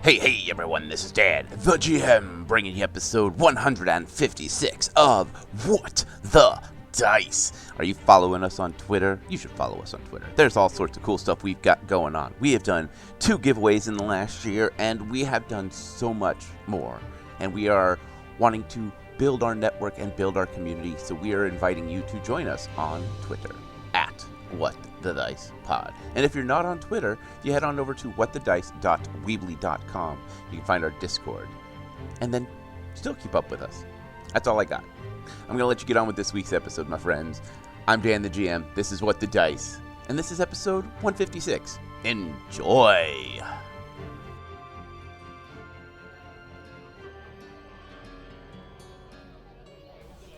Hey everyone, this is Dan, the GM, bringing you episode 156 of What the Dice. Are you following us on Twitter? You should follow us on Twitter. There's all sorts of cool stuff we've got going on. We have done 2 giveaways in the last year, and we have done so much more. And we are wanting to build our network and build our community, so we are inviting you to join us on Twitter at What the Dice Pod. And if you're not on Twitter, you head on over to whatthedice.weebly.com. You can find our Discord. And then still keep up with us. That's all I got. I'm going to let you get on with this week's episode, my friends. I'm Dan the GM. This is What the Dice. And this is episode 156. Enjoy!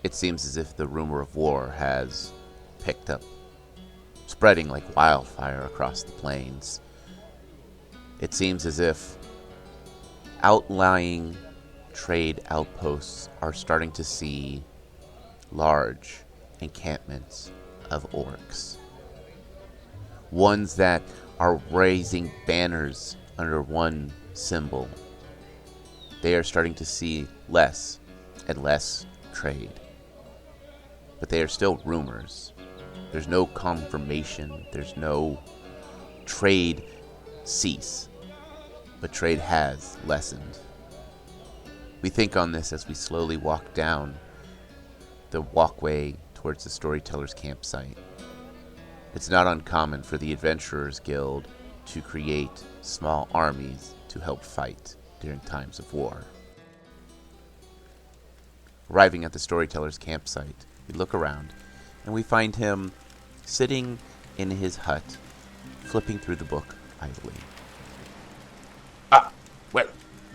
It seems as if the rumor of war has picked up, spreading like wildfire across the plains. It seems as if outlying trade outposts are starting to see large encampments of orcs. Ones that are raising banners under one symbol. They are starting to see less and less trade. But they are still rumors. There's no confirmation. There's no trade cease. But trade has lessened. We think on this as we slowly walk down the walkway towards the Storyteller's campsite. It's not uncommon for the Adventurers Guild to create small armies to help fight during times of war. Arriving at the Storyteller's campsite, we look around and we find him sitting in his hut, flipping through the book idly.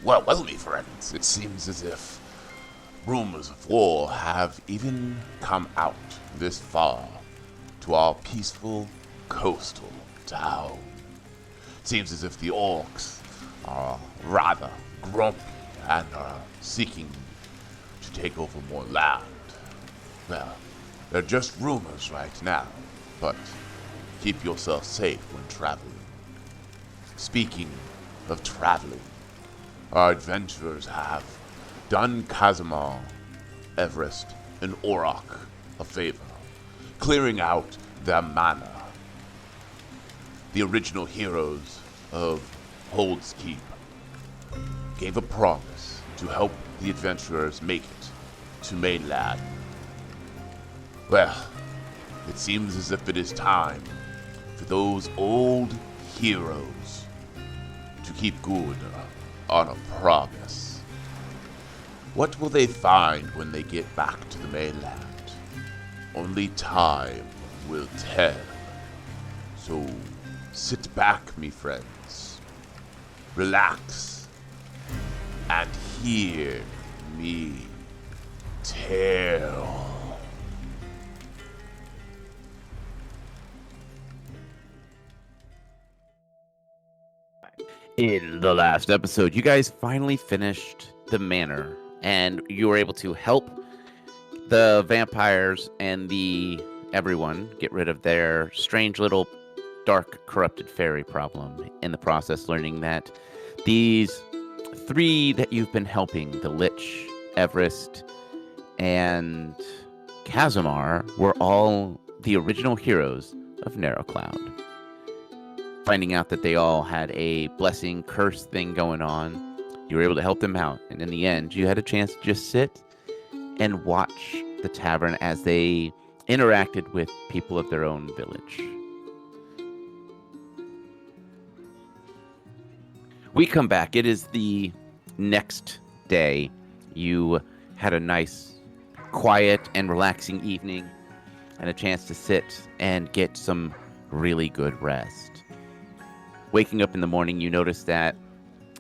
Well, me friends, it seems as if rumors of war have even come out this far to our peaceful coastal town. Seems as if the orcs are rather grumpy and are seeking to take over more land. Well, they're just rumors right now, but keep yourself safe when traveling. Speaking of traveling, our adventurers have done Casimir, Everest, and Auroch a favor, clearing out their mana. The original heroes of Hold's Keep gave a promise to help the adventurers make it to mainland. Well, it seems as if it is time for those old heroes to keep good on a promise. What will they find when they get back to the mainland? Only time will tell. So sit back, me friends, relax, and hear me tell. In the last episode, you guys finally finished the manor, and you were able to help the vampires and everyone get rid of their strange little dark corrupted fairy problem. In the process, learning that these 3 that you've been helping, the Lich, Everest, and Casimir, were all the original heroes of Narrow Cloud. Finding out that they all had a blessing curse thing going on, you were able to help them out, and in the end you had a chance to just sit and watch the tavern as they interacted with people of their own village. We come back. It is the next day. You had a nice, quiet and relaxing evening and a chance to sit and get some really good rest. Waking up in the morning, you notice that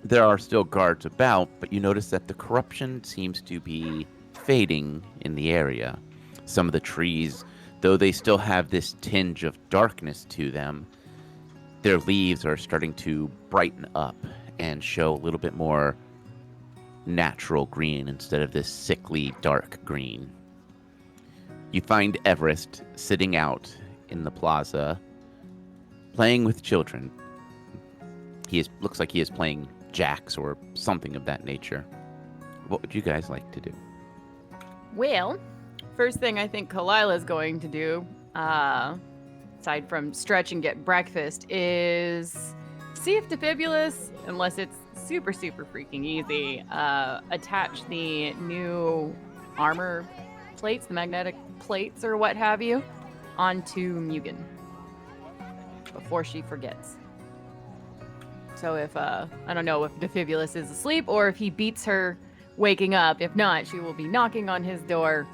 there are still guards about, but you notice that the corruption seems to be fading in the area. Some of the trees, though they still have this tinge of darkness to them, their leaves are starting to brighten up and show a little bit more natural green instead of this sickly dark green. You find Everest sitting out in the plaza, playing with children. Looks like he is playing jacks or something of that nature. What would you guys like to do? Well, first thing I think Kalila's going to do, aside from stretch and get breakfast, is see if Defibulus, unless it's super, super freaking easy, attach the new armor plates, the magnetic plates or what have you, onto Mugen before she forgets. So if, I don't know if Defibulus is asleep or if he beats her waking up. If not, she will be knocking on his door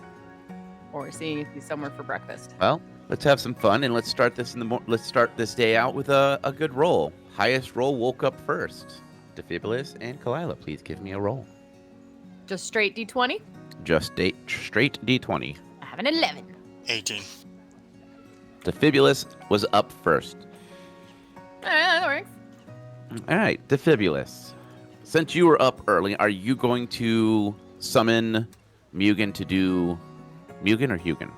or seeing if he's somewhere for breakfast. Well, let's have some fun and let's start this let's start this day out with a good roll. Highest roll woke up first. Defibulus and Kalila, please give me a roll. Just straight D20? Just straight D20. I have an 11. 18. Defibulus was up first. That works. All right, Defibulus. Since you were up early, are you going to summon Mugen to do Mugen or Hugin?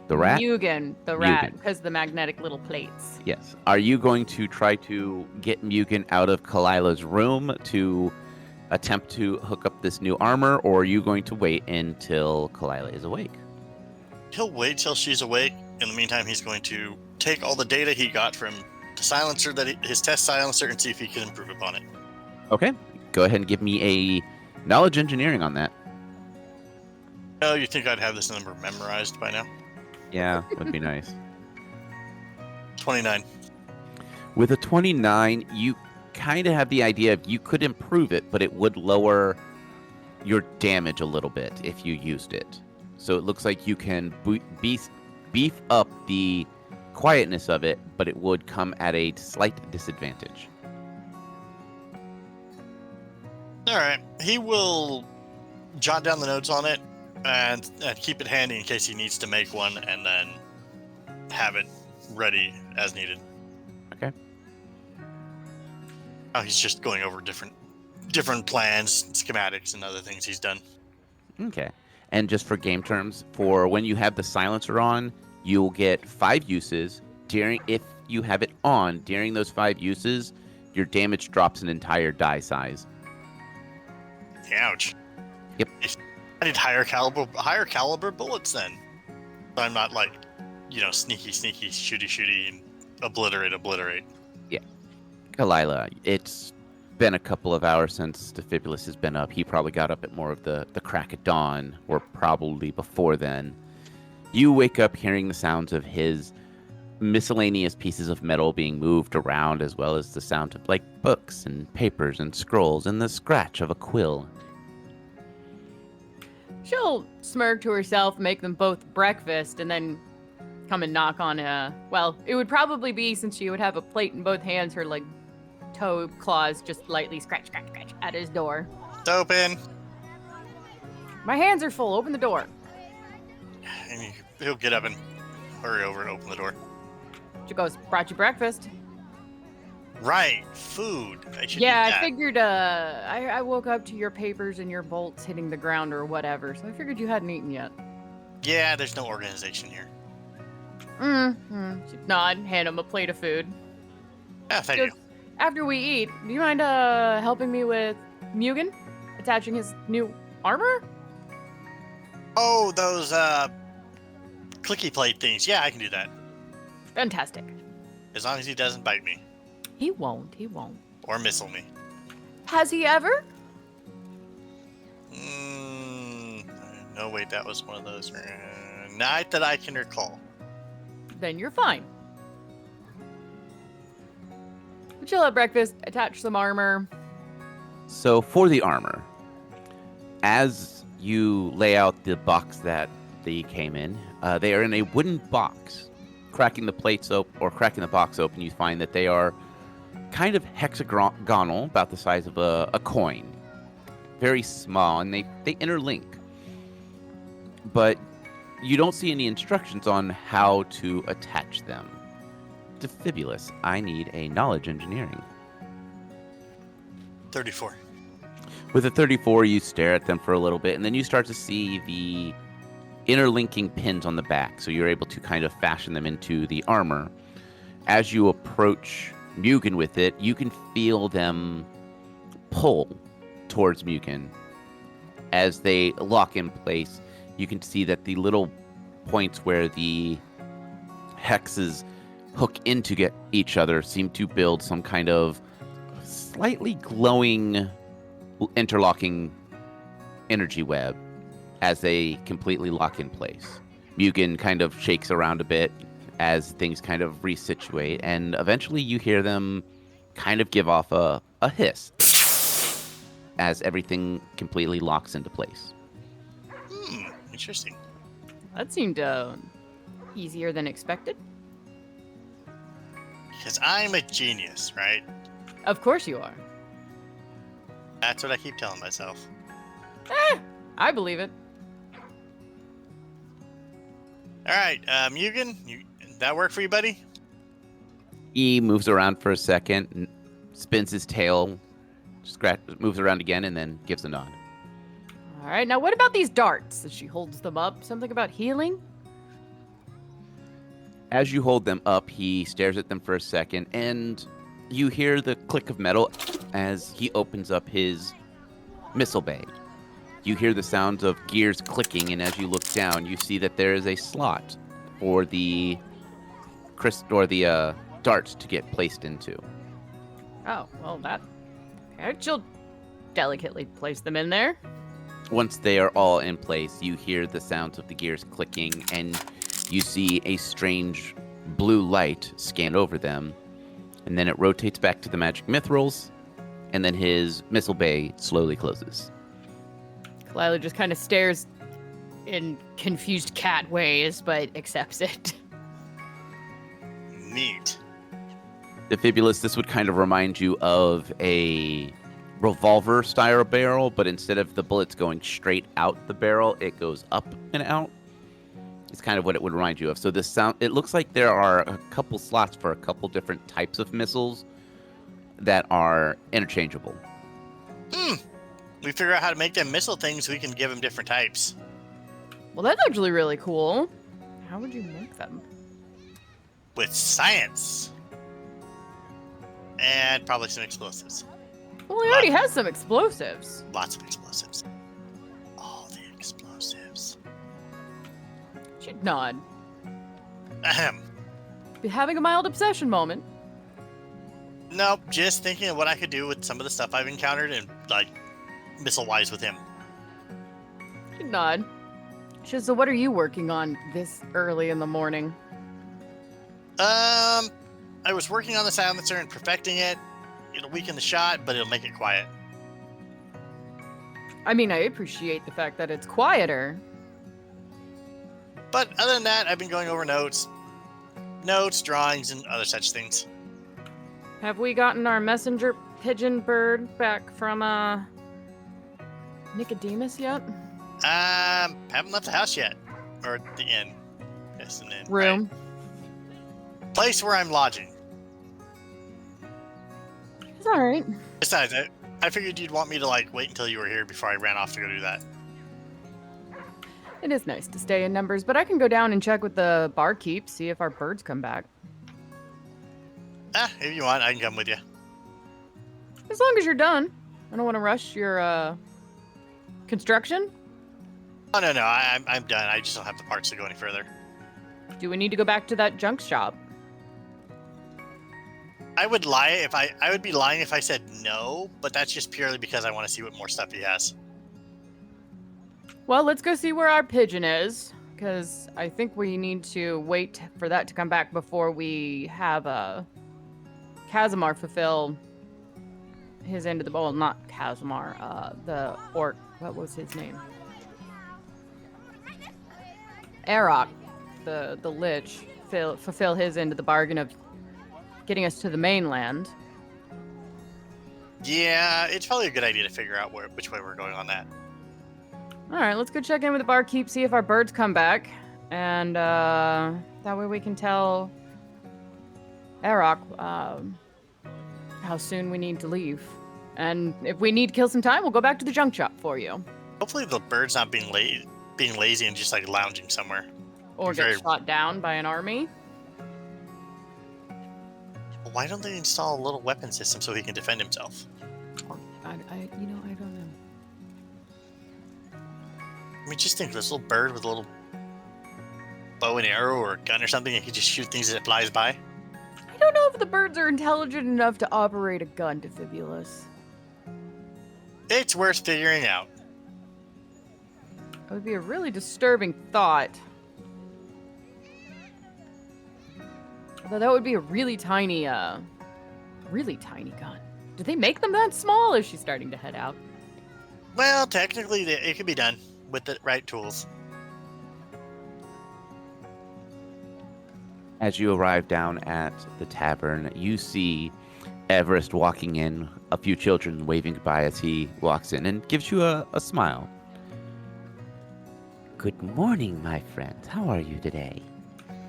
The rat? Mugen, the rat, because the magnetic little plates. Yes. Are you going to try to get Mugen out of Kalila's room to attempt to hook up this new armor, or are you going to wait until Kalila is awake? He'll wait till she's awake. In the meantime, he's going to take all the data he got from the silencer, his test silencer, and see if he can improve upon it. Okay. Go ahead and give me a knowledge engineering on that. Oh, you think I'd have this number memorized by now? Yeah, would be nice. 29. With a 29, you kind of have the idea of you could improve it, but it would lower your damage a little bit if you used it. So it looks like you can beef up the quietness of it, but it would come at a slight disadvantage. All right. He will jot down the notes on it and keep it handy in case he needs to make one, and then have it ready as needed. Okay. Oh, he's just going over different plans, schematics, and other things he's done. Okay. And just for game terms, for when you have the silencer on, you'll get 5 uses. If you have it on during those 5 uses, your damage drops an entire die size. Ouch. Yep. I need higher caliber bullets then. So I'm not like, sneaky, shooty, and obliterate. Yeah. Kalila, it's been a couple of hours since Defibulus has been up. He probably got up at more of the crack of dawn, or probably before then. You wake up hearing the sounds of his miscellaneous pieces of metal being moved around, as well as the sound of books and papers and scrolls and the scratch of a quill. She'll smirk to herself, make them both breakfast, and then come and knock on it would probably be, since she would have a plate in both hands, her toe claws just lightly scratch at his door. It's open. My hands are full, open the door. And he'll get up and hurry over and open the door. She goes, brought you breakfast. Right, food. I figured I woke up to your papers and your bolts hitting the ground or whatever, so I figured you hadn't eaten yet. Yeah, there's no organization here. She'd nod, hand him a plate of food. Yeah, thank you. After we eat, do you mind helping me with Mugen? Attaching his new armor? Oh, those clicky plate things. Yeah, I can do that. Fantastic. As long as he doesn't bite me. He won't. Or missile me. Has he ever? No, wait, that was one of those. Not that I can recall. Then you're fine. Chill at breakfast, attach some armor. So for the armor, as you lay out the box that they came in, they are in a wooden box. Cracking the box open, you find that they are kind of hexagonal, about the size of a coin. Very small, and they interlink. But you don't see any instructions on how to attach them. Defibulus, I need a knowledge engineering. 34. With a 34, you stare at them for a little bit, and then you start to see the interlinking pins on the back, so you're able to kind of fashion them into the armor. As you approach Mugen with it, you can feel them pull towards Mugen. As they lock in place, you can see that the little points where the hexes hook into get each other seem to build some kind of slightly glowing interlocking energy web as they completely lock in place. Mugen kind of shakes around a bit as things kind of resituate, and eventually you hear them kind of give off a hiss as everything completely locks into place. Interesting. That seemed easier than expected. Because I'm a genius, right? Of course you are. That's what I keep telling myself. I believe it. All right, Mugen, that work for you, buddy? He moves around for a second, and spins his tail, moves around again, and then gives a nod. All right, now what about these darts? As she holds them up, something about healing? As you hold them up, he stares at them for a second, and you hear the click of metal as he opens up his missile bay. You hear the sounds of gears clicking, and as you look down, you see that there is a slot for the darts to get placed into. Oh, well, she'll delicately place them in there. Once they are all in place, you hear the sounds of the gears clicking, and you see a strange blue light scan over them, and then it rotates back to the magic mithrils, and then his missile bay slowly closes. Kalila just kind of stares in confused cat ways, but accepts it. Neat. Defibulous, this would kind of remind you of a revolver style barrel, but instead of the bullets going straight out the barrel, it goes up and out. It's kind of what it would remind you of. So this sound, it looks like there are a couple slots for a couple different types of missiles that are interchangeable. We figure out how to make them missile things, we can give them different types. Well, that's actually really cool. How would you make them? With science. And probably some explosives. Well, he already has some explosives. Lots of explosives. All the explosives. She'd nod. Ahem. Be having a mild obsession moment. Nope, just thinking of what I could do with some of the stuff I've encountered and, like, missile-wise with him. She'd nod. She says, so what are you working on this early in the morning? I was working on the silencer and perfecting it. It'll weaken the shot, but it'll make it quiet. I mean, I appreciate the fact that it's quieter. But other than that, I've been going over notes, drawings, and other such things. Have we gotten our messenger pigeon bird back from, Nicodemus yet? Haven't left the house yet. Or the inn. Yes, an inn. Room. Right. Place where I'm lodging. It's alright. Besides, I figured you'd want me to, like, wait until you were here before I ran off to go do that. It is nice to stay in numbers, but I can go down and check with the barkeep, see if our birds come back. If you want, I can come with you. As long as you're done. I don't want to rush your, construction. Oh, no, I'm done. I just don't have the parts to go any further. Do we need to go back to that junk shop? I would be lying if I said no, but that's just purely because I want to see what more stuff he has. Well, let's go see where our pigeon is, because I think we need to wait for that to come back before we have Kazimar fulfill his end of the well, not Kazimar, the orc. What was his name? Arok, the lich, fulfill his end of the bargain of getting us to the mainland. Yeah, it's probably a good idea to figure out which way we're going on that. All right, let's go check in with the barkeep, see if our birds come back, and that way we can tell Arok how soon we need to leave. And if we need to kill some time, we'll go back to the junk shop for you. Hopefully the bird's not being lazy and just like lounging somewhere. Or get shot down by an army. Why don't they install a little weapon system so he can defend himself? I don't know. I mean, just think of this little bird with a little bow and arrow or a gun or something, and he just shoot things as it flies by. I don't know if the birds are intelligent enough to operate a gun, Defibulus. It's worth figuring out. That would be a really disturbing thought. Although that would be a really tiny gun. Do they make them that small? Is she starting to head out? Well, technically, it can be done with the right tools. As you arrive down at the tavern, you see Everest walking in, a few children waving goodbye as he walks in and gives you a smile. Good morning, my friend. How are you today?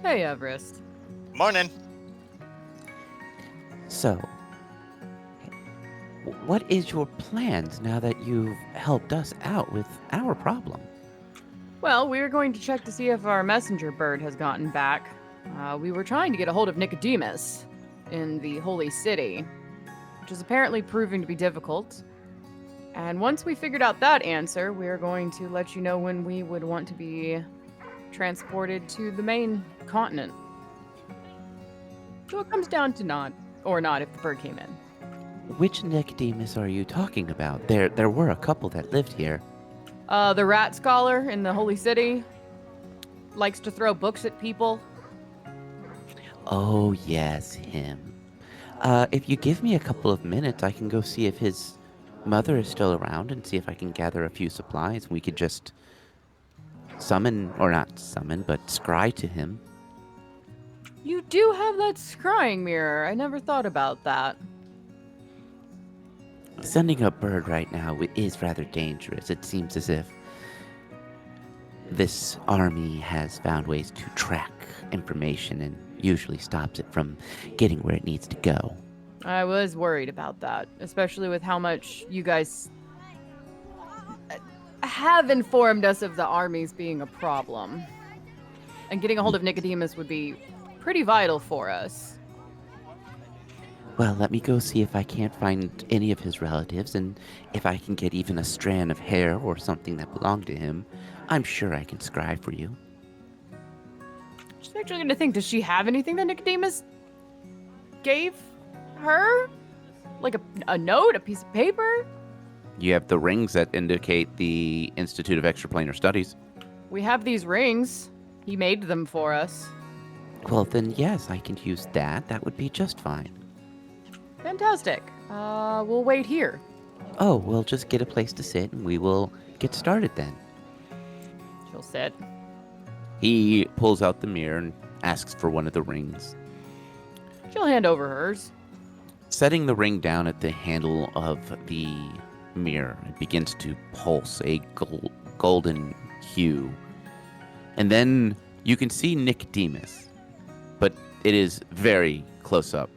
Hey, Everest. Morning. So, what is your plans now that you've helped us out with our problem? Well, we were going to check to see if our messenger bird has gotten back. We were trying to get a hold of Nicodemus in the Holy City, which is apparently proving to be difficult. And once we figured out that answer, we are going to let you know when we would want to be transported to the main continent. So it comes down to not if the bird came in. Which Nicodemus are you talking about? There were a couple that lived here. The rat scholar in the Holy City likes to throw books at people. Oh, yes, him. If you give me a couple of minutes, I can go see if his mother is still around and see if I can gather a few supplies. We could just scry to him. You do have that scrying mirror. I never thought about that. Sending a bird right now is rather dangerous. It seems as if this army has found ways to track information and usually stops it from getting where it needs to go. I was worried about that, especially with how much you guys have informed us of the armies being a problem. And getting a hold of Nicodemus would be pretty vital for us. Well, let me go see if I can't find any of his relatives, and if I can get even a strand of hair or something that belonged to him, I'm sure I can scry for you. She's actually going to think, does she have anything that Nicodemus gave her? Like a note, a piece of paper? You have the rings that indicate the Institute of Extraplanar Studies. We have these rings. He made them for us. Well, then yes, I can use that. That would be just fine. Fantastic. We'll wait here. Oh, we'll just get a place to sit, and we will get started then. She'll sit. He pulls out the mirror and asks for one of the rings. She'll hand over hers. Setting the ring down at the handle of the mirror, it begins to pulse a golden hue. And then you can see Nicodemus, but it is very close up.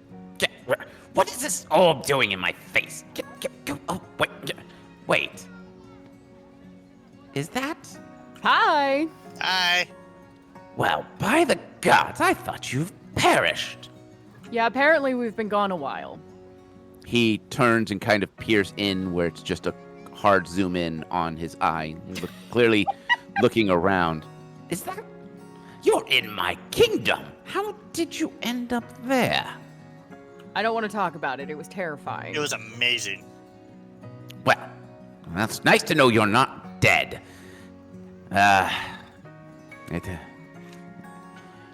What is this orb doing in my face? Oh, wait. Is that? Hi. Hi. Well, by the gods, I thought you've perished. Yeah, apparently we've been gone a while. He turns and kind of peers in where it's just a hard zoom in on his eye, clearly looking around. Is that? You're in my kingdom. How did you end up there? I don't want to talk about it. It was terrifying. It was amazing. Well, that's nice to know you're not dead. I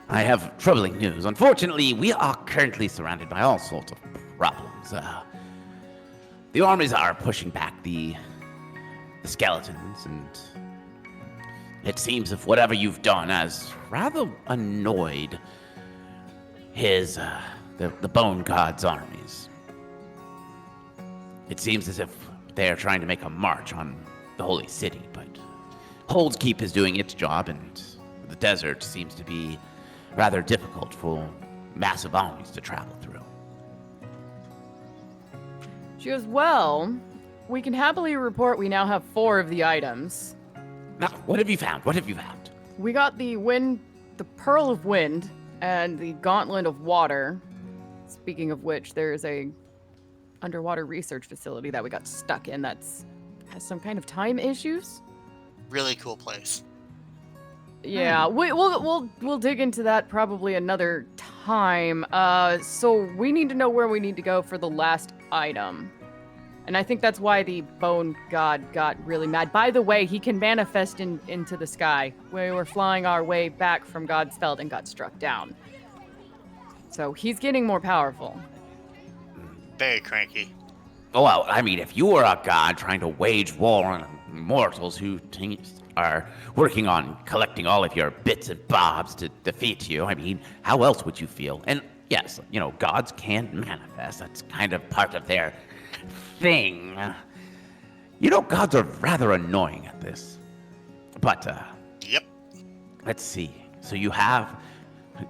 have troubling news. Unfortunately, we are currently surrounded by all sorts of problems. The armies are pushing back the skeletons, and it seems if whatever you've done has rather annoyed the Bone God's armies. It seems as if they are trying to make a march on the Holy City, but Hold's Keep is doing its job, and the desert seems to be rather difficult for massive armies to travel through. She goes, well, we can happily report we now have 4 of the items. Now, what have you found? What have you found? We got the Pearl of Wind, and the Gauntlet of Water. Speaking of which, there's a underwater research facility that we got stuck in has some kind of time issues. Really cool place. Yeah, we'll dig into that probably another time. So we need to know where we need to go for the last item. And I think that's why the bone god got really mad. By the way, he can manifest into the sky. We were flying our way back from Godsfeld and got struck down. So he's getting more powerful. Very cranky. Well, I mean, if you were a god trying to wage war on mortals who are working on collecting all of your bits and bobs to defeat you, I mean, how else would you feel? And yes, gods can manifest. That's kind of part of their thing. Gods are rather annoying at this. But, Yep. let's see. So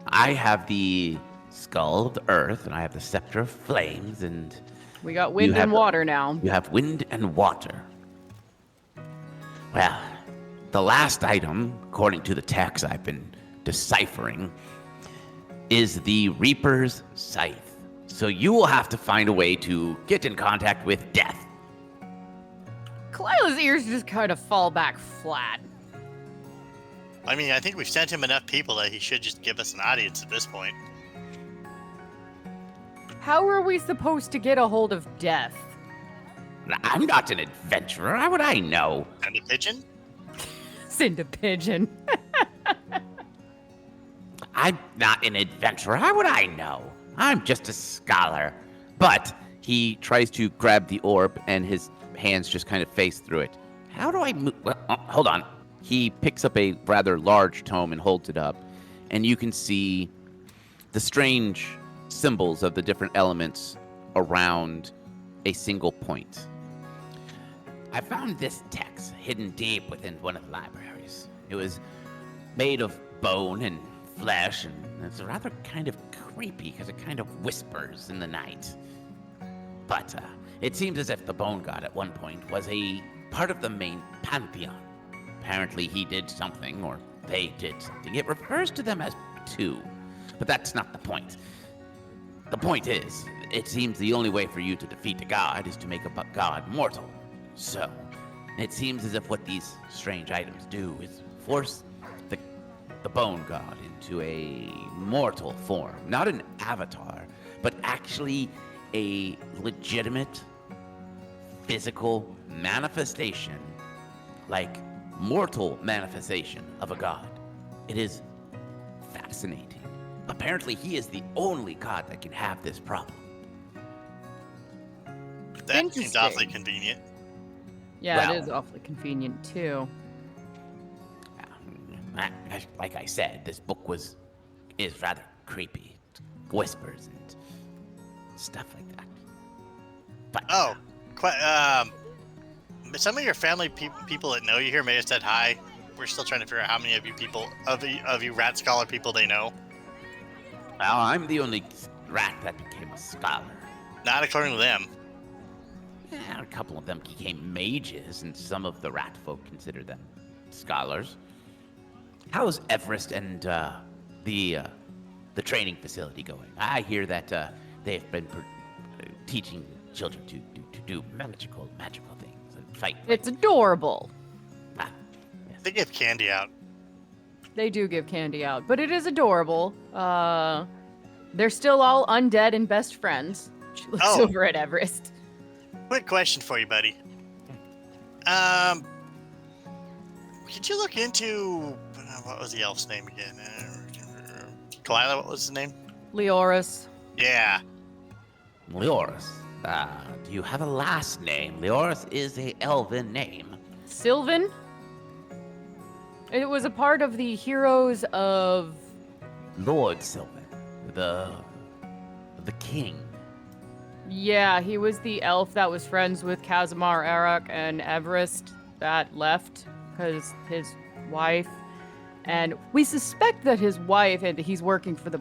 I have the skull of the earth, and I have the scepter of flames, and We got wind and water now. you have wind and water. Well, the last item, according to the text I've been deciphering, is the Reaper's Scythe. So you will have to find a way to get in contact with death. Kalila's ears just kind of fall back flat. I mean, I think we've sent him enough people that he should just give us an audience at this point. How are we supposed to get a hold of death? I'm not an adventurer. How would I know? And a pigeon? Send a pigeon. I'm not an adventurer. How would I know? I'm just a scholar. But he tries to grab the orb, and his hands just kind of face through it. How do I move? Well, hold on. He picks up a rather large tome and holds it up, and you can see the strange symbols of the different elements around a single point. I found this text hidden deep within one of the libraries. It was made of bone and flesh, and it's rather kind of creepy because it kind of whispers in the night. But it seems as if the bone god at one point was a part of the main pantheon. Apparently he did something, or they did something. It refers to them as two, but that's not the point. The point is, it seems the only way for you to defeat a god is to make a god mortal. So, it seems as if what these strange items do is force the bone god into a mortal form. Not an avatar, but actually a legitimate physical manifestation, like mortal manifestation of a god. It is fascinating. Apparently, he is the only god that can have this problem. That seems awfully convenient. Yeah, Well, it is awfully convenient, too. Like I said, this book is rather creepy. Whispers and stuff like that. But some of your family people that know you here may have said hi. We're still trying to figure out how many of you people, of you rat scholar people they know. well, I'm the only rat that became a scholar. Not according to them. Yeah, a couple of them became mages, and some of the rat folk consider them scholars. How's Everest and the training facility going? I hear that they've been teaching children to do magical things and fight. It's adorable. Ah, yes. They give candy out. They do give candy out, but it is adorable. They're still all undead and best friends. She looks Oh. over at Everest. Quick question for you, buddy. Could you look into what was the elf's name again? Kalila, what was his name? Leoris. Yeah. Leoris. Do you have a last name? Leoris is a elven name. Sylvan? It was a part of the heroes of... Lord Sylvan, the king. Yeah, he was the elf that was friends with Casimir, Arak, and Everest that left because his wife. And we suspect that his wife, and he's working for the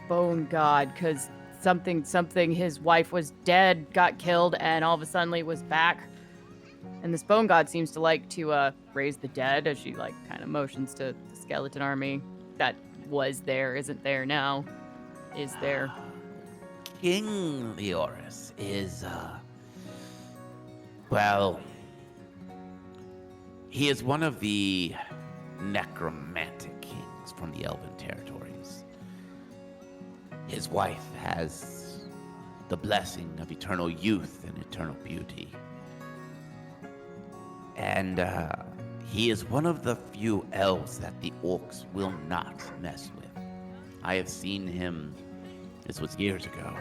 bone god because something, his wife was dead, got killed, and all of a sudden was back. And this bone god seems to like to raise the dead as she kind of motions to the skeleton army that was there, isn't there now, is there. King Leoris is, well, he is one of the necromantic kings from the Elven territories. His wife has the blessing of eternal youth and eternal beauty. And he is one of the few elves that the orcs will not mess with. I have seen him, this was years ago.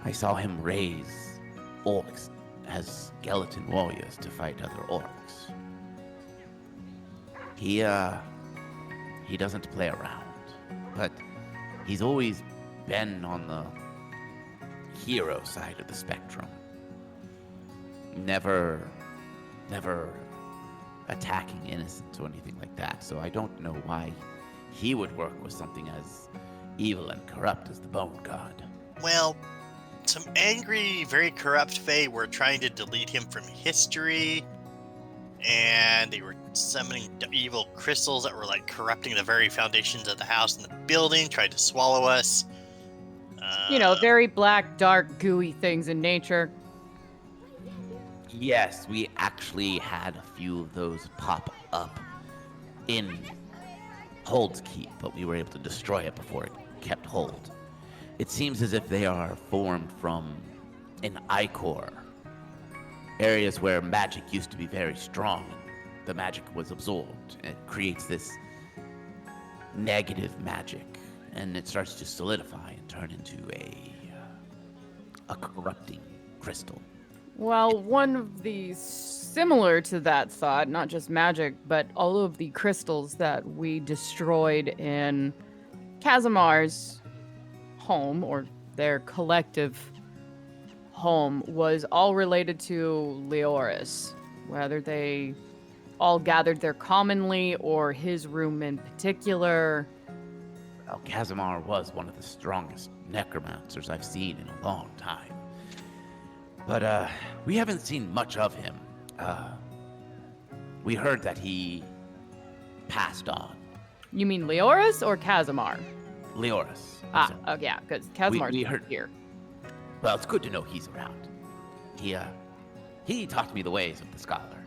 I saw him raise orcs as skeleton warriors to fight other orcs. He doesn't play around, but he's always been on the hero side of the spectrum. Never attacking innocents or anything like that, so I don't know why he would work with something as evil and corrupt as the Bone God. Well, some angry, very corrupt Fae were trying to delete him from history, and they were summoning evil crystals that were like corrupting the very foundations of the house and the building, tried to swallow us. Very black, dark, gooey things in nature. Yes, we actually had a few of those pop up in Hold's Keep, but we were able to destroy it before it kept hold. It seems as if they are formed from an ichor, areas where magic used to be very strong. The magic was absorbed. It creates this negative magic, and it starts to solidify and turn into a corrupting crystal. Well, one of these similar to that thought, not just magic, but all of the crystals that we destroyed in Casimar's home, or their collective home, was all related to Leoris. Whether they all gathered there commonly or his room in particular. Well, Casimar was one of the strongest necromancers I've seen in a long time. But we haven't seen much of him. We heard that he passed on. You mean Leoris or Casimar? Leoris. Oh yeah, because Casimar's we heard here. Well, it's good to know he's around. He taught me the ways of the scholar.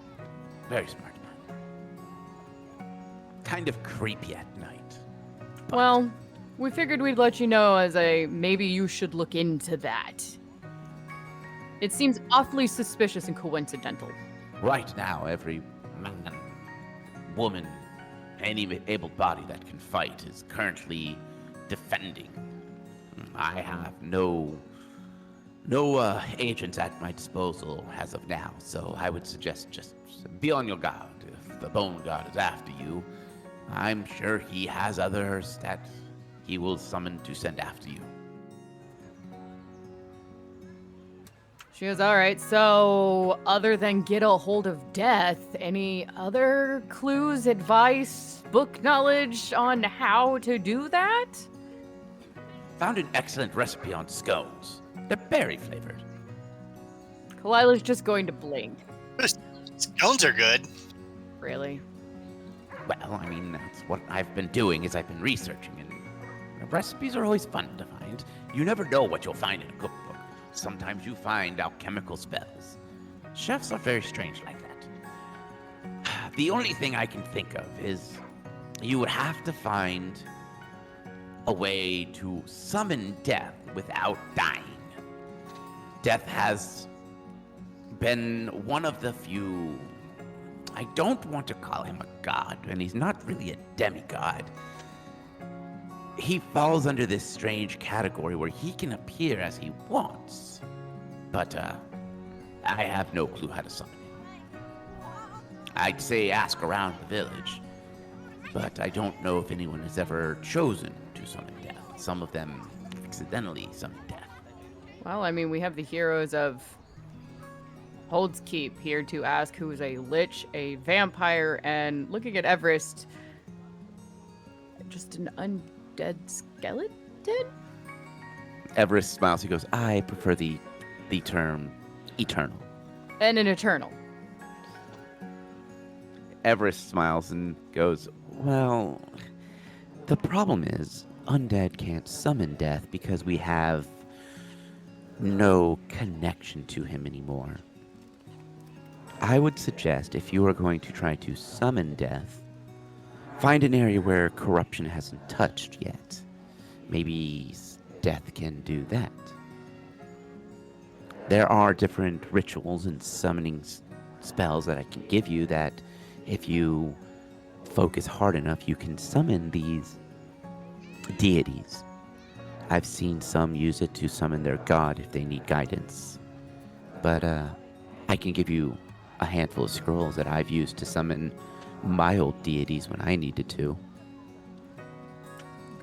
Very smart man. Kind of creepy at night. Well, we figured we'd let you know as maybe you should look into that. It seems awfully suspicious and coincidental. Right now, every man, woman, any able body that can fight is currently defending. I have no agents at my disposal as of now, so I would suggest just be on your guard. If the Bone God is after you, I'm sure he has others that he will summon to send after you. She goes, all right, so other than get a hold of death, any other clues, advice, book knowledge on how to do that? Found an excellent recipe on scones. They're berry flavored. Kalila's just going to blink. Scones are good. Really? Well, I mean, that's what I've been doing is I've been researching, and recipes are always fun to find. You never know what you'll find in a cookbook. Sometimes you find alchemical spells. Chefs are very strange like that. The only thing I can think of is you would have to find a way to summon death without dying. Death has been one of the few... I don't want to call him a god, and he's not really a demigod. He falls under this strange category where he can appear as he wants. But, I have no clue how to summon him. I'd say ask around the village, but I don't know if anyone has ever chosen to summon death. Some of them accidentally summon death. Well, I mean, we have the heroes of Hold's Keep here to ask who is a lich, a vampire, and looking at Everest, just an undead skeleton? Everest smiles. He goes, I prefer the term eternal. And an eternal. Everest smiles and goes, well, the problem is, undead can't summon death because we have no connection to him anymore. I would suggest if you are going to try to summon death, find an area where corruption hasn't touched yet. Maybe death can do that. There are different rituals and summoning spells that I can give you that if you focus hard enough, you can summon these deities. I've seen some use it to summon their god if they need guidance. But I can give you a handful of scrolls that I've used to summon my old deities when I needed to.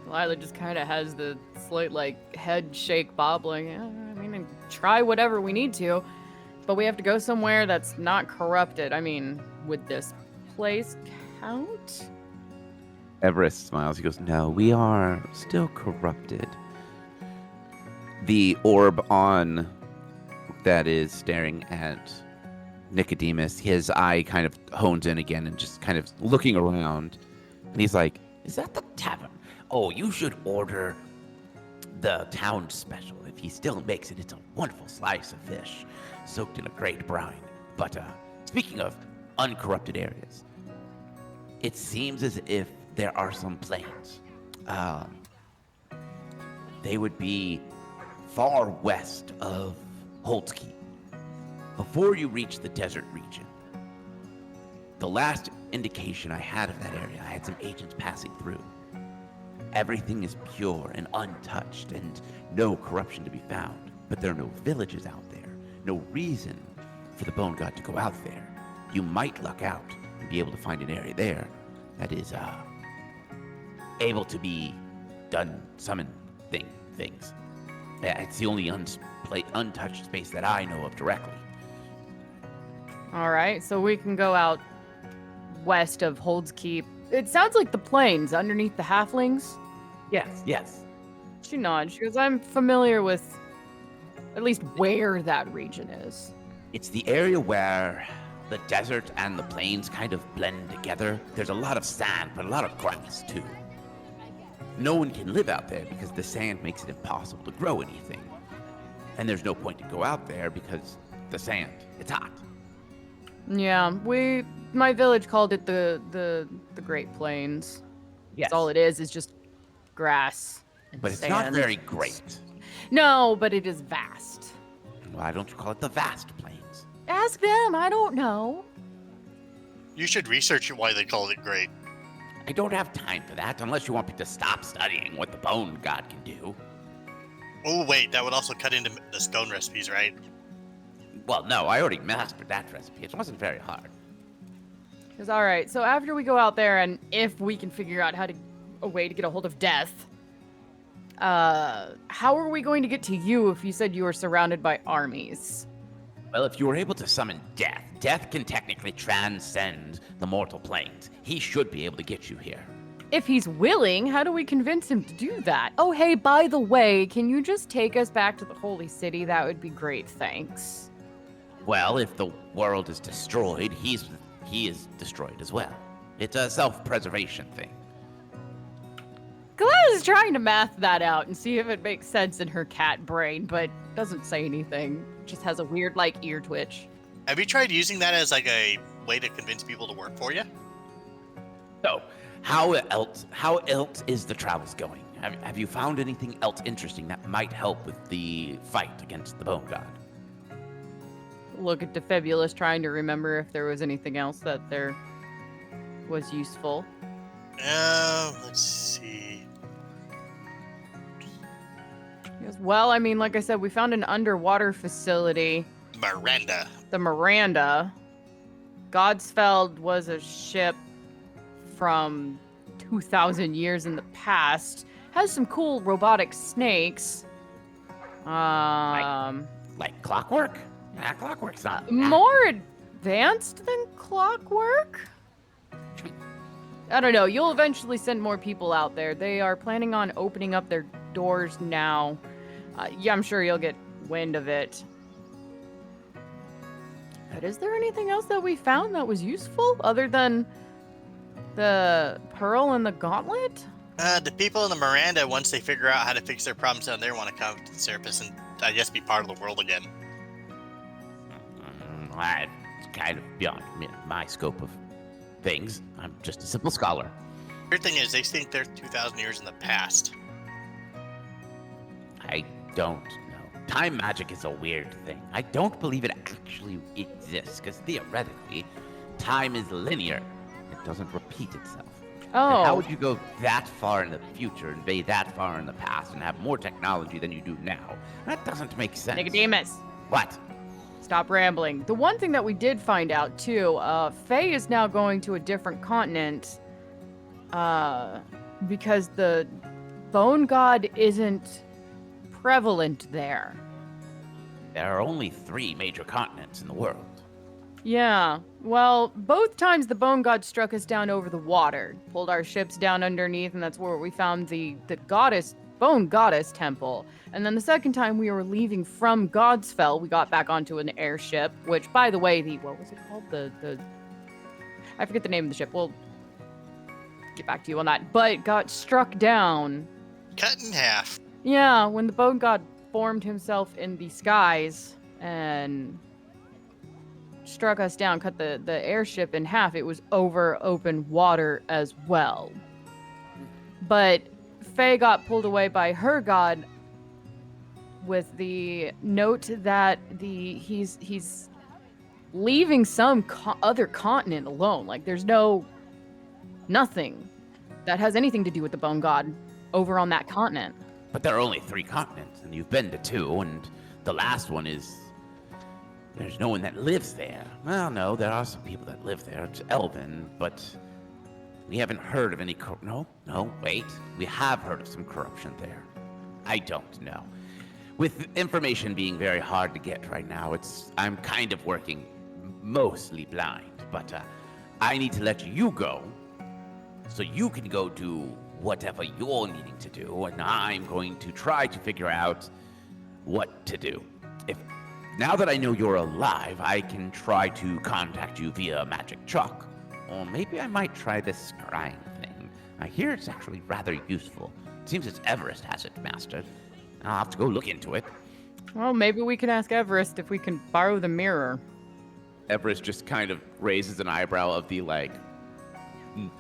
Lila just kind of has the slight, head shake bobbling. Yeah, I mean, try whatever we need to, but we have to go somewhere that's not corrupted. I mean, would this place count? Everest smiles. He goes, no, we are still corrupted. The orb on that is staring at Nicodemus, his eye kind of hones in again and just kind of looking around. And he's like, is that the tavern? Oh, you should order the town special. If he still makes it, it's a wonderful slice of fish soaked in a great brine. But speaking of uncorrupted areas, it seems as if there are some plains. They would be far west of Holtzkeep. Before you reach the desert region, the last indication I had of that area, I had some agents passing through. Everything is pure and untouched and no corruption to be found. But there are no villages out there, no reason for the Bone God to go out there. You might luck out and be able to find an area there that is able to be summon things. It's the only untouched space that I know of directly. All right, so we can go out west of Holdskeep. It sounds like the plains underneath the halflings. Yes. She nods. She goes, I'm familiar with at least where that region is. It's the area where the desert and the plains kind of blend together. There's a lot of sand, but a lot of grass, too. No one can live out there because the sand makes it impossible to grow anything. And there's no point to go out there because the sand, it's hot. Yeah, my village called it the Great Plains. Yes. That's all it is just grass and But it's sand. not very great. No, but it is vast. Why don't you call it the vast plains? Ask them, I don't know. You should research why they called it great. I don't have time for that unless you want me to stop studying what the Bone God can do. Oh, wait, that would also cut into the stone recipes, right? Well, no, I already mastered that recipe. It wasn't very hard. Because, all right, so after we go out there and if we can figure out a way to get a hold of Death, how are we going to get to you if you said you were surrounded by armies? Well, if you were able to summon Death can technically transcend the mortal planes. He should be able to get you here. If he's willing, how do we convince him to do that? Oh, hey, by the way, can you just take us back to the Holy City? That would be great, thanks. Well, if the world is destroyed, he is destroyed as well. It's a self-preservation thing. Gladys is trying to math that out and see if it makes sense in her cat brain, but doesn't say anything. Just has a weird, ear twitch. Have you tried using that as a way to convince people to work for you? So, how else is the travels going? Have you found anything else interesting that might help with the fight against the Bone God? Look at Defibulus trying to remember if there was anything else that there was useful. Let's see. He goes, well, I mean, like I said, we found an underwater facility. Miranda. The Miranda. Godsfeld was a ship from 2,000 years in the past. Has some cool robotic snakes. Like clockwork? Nah, clockwork's not. More advanced than clockwork? I don't know. You'll eventually send more people out there. They are planning on opening up their doors now. Yeah, I'm sure you'll get wind of it. But is there anything else that we found that was useful other than the pearl and the gauntlet? The people in the Miranda, once they figure out how to fix their problems down there, want to come to the surface and, I guess, be part of the world again. It's kind of beyond my scope of things. I'm just a simple scholar. Weird thing is, they think they're 2,000 years in the past. I don't know. Time magic is a weird thing. I don't believe it actually exists, because theoretically, time is linear. It doesn't repeat itself. Oh. And how would you go that far in the future and be that far in the past and have more technology than you do now? That doesn't make sense. Nicodemus, What? stop rambling. The one thing that we did find out, too, Faye is now going to a different continent because the bone god isn't prevalent there. There are only 3 major continents in the world. Yeah, well, both times the bone god struck us down over the water, pulled our ships down underneath, and that's where we found the bone goddess temple. And then the second time we were leaving from Godsfell, we got back onto an airship, which, by the way, what was it called? I forget the name of the ship. We'll get back to you on that. But got struck down. Cut in half. Yeah, when the bone god formed himself in the skies and struck us down, cut the airship in half, it was over open water as well. But Faye got pulled away by her god with the note that he's leaving some other continent alone. Like, there's nothing that has anything to do with the bone god over on that continent. But there are only 3 continents, and you've been to 2, and the last one is... There's no one that lives there. Well, no, there are some people that live there. It's Elven, but we haven't heard of any... No, wait. We have heard of some corruption there. I don't know. With information being very hard to get right now, I'm kind of working mostly blind, but I need to let you go so you can go do whatever you're needing to do, and I'm going to try to figure out what to do. Now that I know you're alive, I can try to contact you via magic chalk. Or maybe I might try this scrying thing. I hear it's actually rather useful. It seems as Everest has it mastered. I'll have to go look into it. Well, maybe we can ask Everest if we can borrow the mirror. Everest just kind of raises an eyebrow of the, like,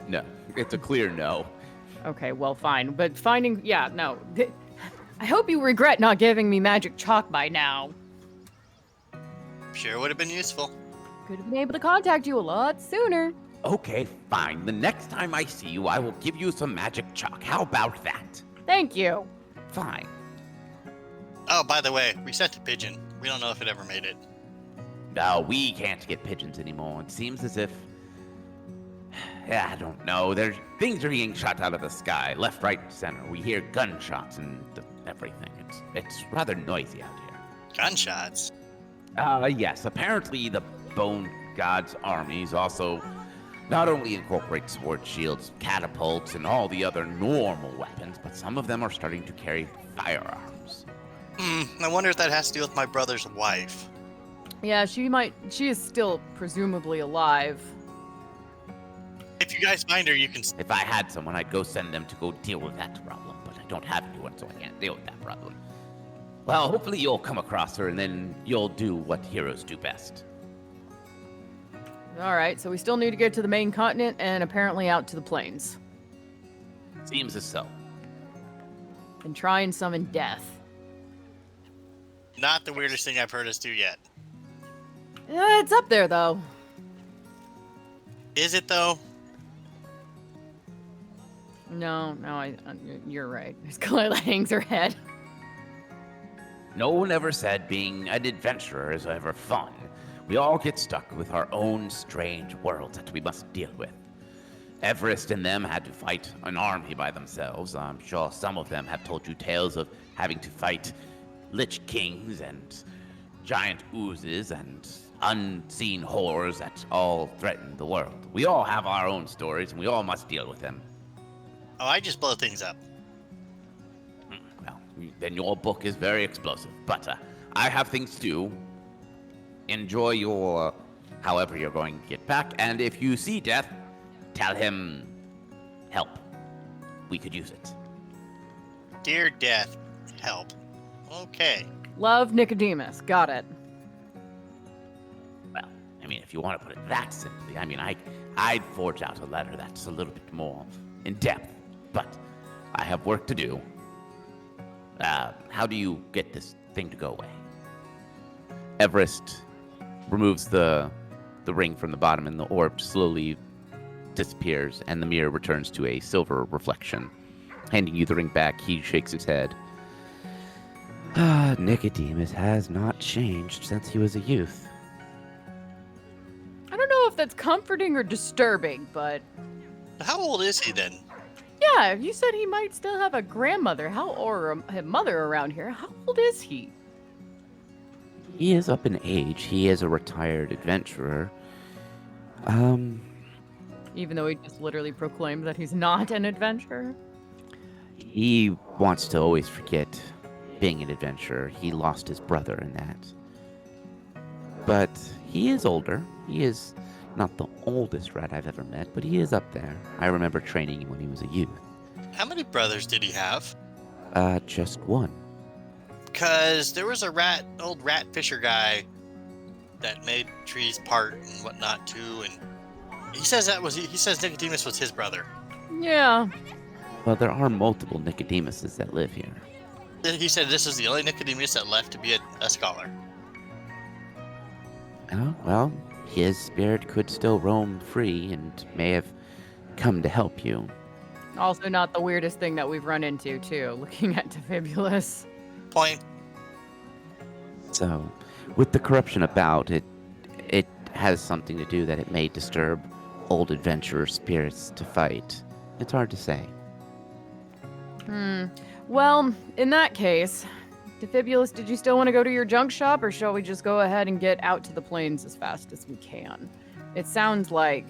no. It's a clear no. Okay, well, fine. But no. I hope you regret not giving me magic chalk by now. Sure would have been useful. Could have been able to contact you a lot sooner. Okay, fine. The next time I see you, I will give you some magic chalk. How about that? Thank you. Fine. Oh, by the way, we sent a pigeon. We don't know if it ever made it. No, we can't get pigeons anymore. It seems as if... Yeah, I don't know. Things are being shot out of the sky, left, right, center. We hear gunshots and everything. It's rather noisy out here. Gunshots? Yes. Apparently the Bone God's armies also not only incorporate sword shields, catapults, and all the other normal weapons, but some of them are starting to carry firearms. I wonder if that has to do with my brother's wife. Yeah, she is still presumably alive. If you guys find her, you can... If I had someone, I'd go send them to go deal with that problem, but I don't have anyone, so I can't deal with that problem. Well, hopefully you'll come across her, and then you'll do what heroes do best. All right, so we still need to get to the main continent and apparently out to the plains. Seems as so. And try and summon death. Not the weirdest thing I've heard us do yet. It's up there, though. Is it, though? No, you're right. Kalila hangs her head. No one ever said being an adventurer is ever fun. We all get stuck with our own strange worlds that we must deal with. Everest and them had to fight an army by themselves. I'm sure some of them have told you tales of having to fight lich kings and giant oozes and unseen horrors that all threaten the world. We all have our own stories, and we all must deal with them. Oh, I just blow things up. Well, then your book is very explosive. But I have things to do. Enjoy your... however you're going to get back. And if you see Death, tell him... help. we could use it. Dear death, help. Okay. Love Nicodemus. Got it. Well, I mean, if you want to put it that simply, I mean, I'd forge out a letter that's a little bit more in depth, but I have work to do. How do you get this thing to go away? Everest removes the ring from the bottom, and the orb slowly disappears, and the mirror returns to a silver reflection. Handing you the ring back, he shakes his head. Nicodemus has not changed since he was a youth. I don't know if that's comforting or disturbing, but How old is he then? yeah, you said he might still have a grandmother, or a mother around here. How old is he? He is up in age. He is a retired adventurer. Even though he just literally proclaimed that he's not an adventurer. He wants to always forget being an adventurer. He lost his brother in that. But he is older. He is not the oldest rat I've ever met, but he is up there. I remember training him when he was a youth. How many brothers did he have? Just one. Because there was a old rat fisher guy that made trees part and whatnot too, and he says Nicodemus was his brother. Yeah. Well, there are multiple Nicodemuses that live here. He said this is the only Nicodemus that left to be a scholar. Oh, well, his spirit could still roam free and may have come to help you. Also not the weirdest thing that we've run into, too, looking at Defibulus. Point. So, with the corruption about, it has something to do that it may disturb old adventurer spirits to fight. It's hard to say. Well, in that case, Defibulus, did you still want to go to your junk shop, or shall we just go ahead and get out to the plains as fast as we can? It sounds like...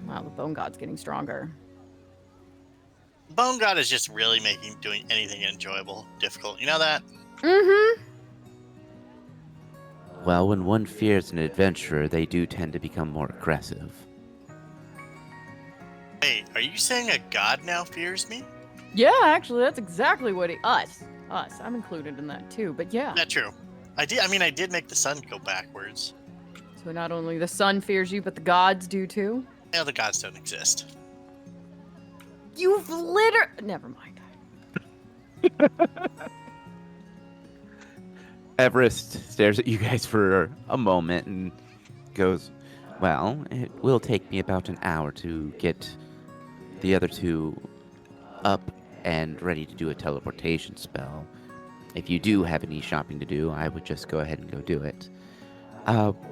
Wow, the Bone God's getting stronger. Bone God is just really making doing anything enjoyable difficult. You know that? Mm-hmm. Well, when one fears an adventurer, they do tend to become more aggressive. Hey, are you saying a god now fears me? Yeah, actually, that's exactly what he... Us. I'm included in that, too, but yeah. Not true. I did make the sun go backwards. So not only the sun fears you, but the gods do, too? Yeah, the gods don't exist. You've Never mind. Everest stares at you guys for a moment and goes, well, it will take me about an hour to get the other two up and ready to do a teleportation spell. If you do have any shopping to do, I would just go ahead and go do it.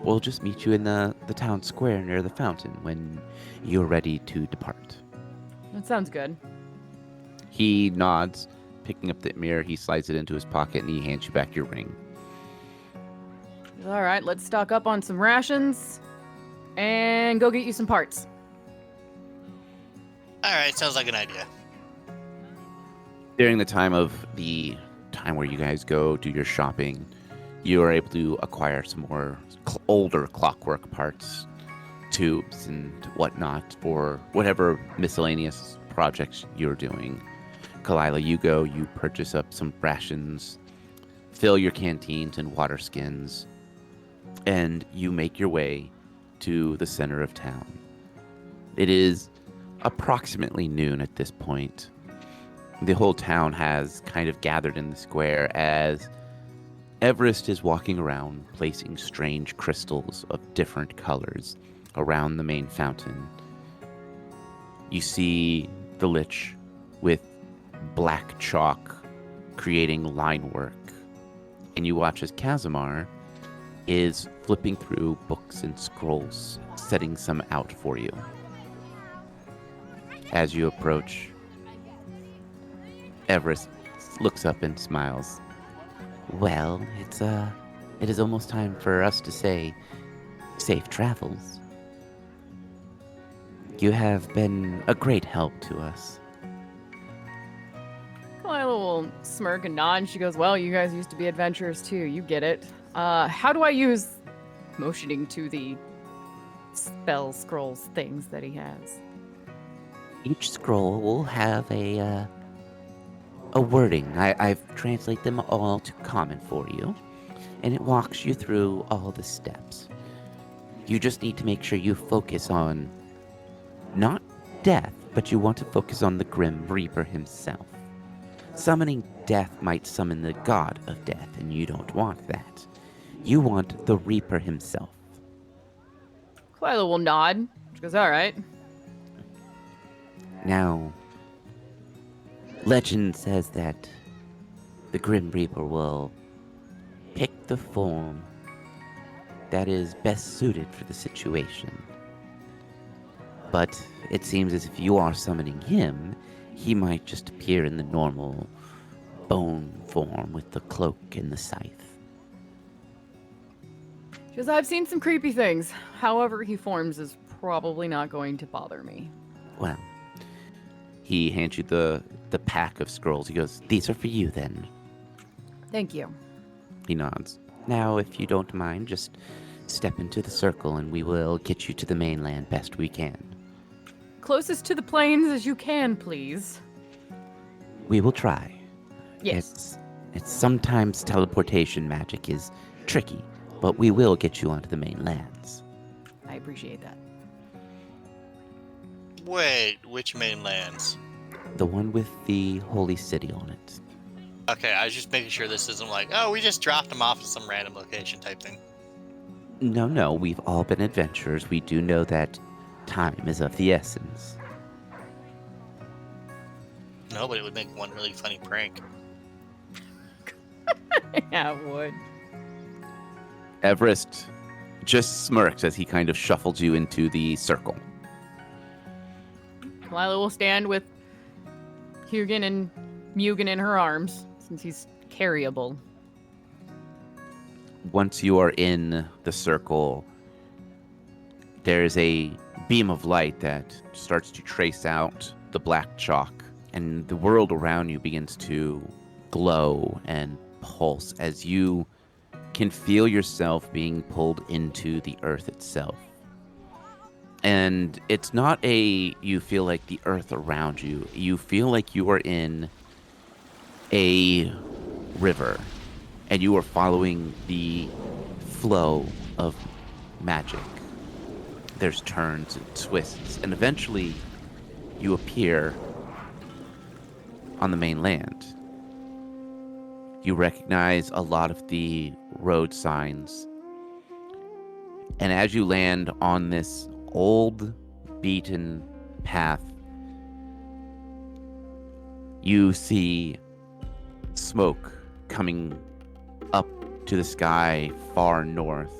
We'll just meet you in the town square near the fountain when you're ready to depart. That sounds good. He nods, picking up the mirror, he slides it into his pocket, and he hands you back your ring. All right, let's stock up on some rations and go get you some parts. Alright, sounds like an idea. During the time where you guys go do your shopping, you are able to acquire some more older clockwork parts, tubes, and whatnot for whatever miscellaneous projects you're doing. Kalila, you purchase up some rations, fill your canteens and water skins, and you make your way to the center of town. It is approximately noon at this point. The whole town has kind of gathered in the square as Everest is walking around placing strange crystals of different colors around the main fountain. You see the Lich with black chalk creating line work, and you watch as Kazimar is flipping through books and scrolls, setting some out for you. As you approach, Everest looks up and smiles. Well, it is almost time for us to say safe travels. You have been a great help to us. Kalila will smirk and nod, and she goes, well, you guys used to be adventurers too, you get it. How do I use motioning to the spell scrolls things that he has? Each scroll will have a wording. I've translated them all to common for you, and it walks you through all the steps. You just need to make sure you focus on not death, but you want to focus on the Grim Reaper himself. Summoning death might summon the god of death, and you don't want that. You want the Reaper himself. Kalila will nod. She goes, all right. Now, legend says that the Grim Reaper will pick the form that is best suited for the situation. But it seems as if you are summoning him, he might just appear in the normal bone form with the cloak and the scythe. She goes, I've seen some creepy things. However he forms is probably not going to bother me. Well, he hands you the pack of scrolls. He goes, these are for you then. Thank you. He nods. Now, if you don't mind, just step into the circle and we will get you to the mainland best we can. Closest to the plains as you can, please. We will try. Yes. It's sometimes teleportation magic is tricky, but we will get you onto the mainlands. I appreciate that. Wait, which mainlands? The one with the holy city on it. Okay, I was just making sure this isn't like, oh, we just dropped them off at some random location type thing. No, we've all been adventurers. We do know that time is of the essence. No, but it would make one really funny prank. Yeah, it would. Everest just smirks as he kind of shuffles you into the circle. Kalila will stand with Hugin and Mugen in her arms, since he's carryable. Once you are in the circle, there's a beam of light that starts to trace out the black chalk, and the world around you begins to glow and pulse as you can feel yourself being pulled into the earth itself. And it's not you feel like the earth around you. You feel like you are in a river and you are following the flow of magic. There's turns and twists, and eventually you appear on the mainland. You recognize a lot of the road signs. And as you land on this old, beaten path, you see smoke coming up to the sky far north.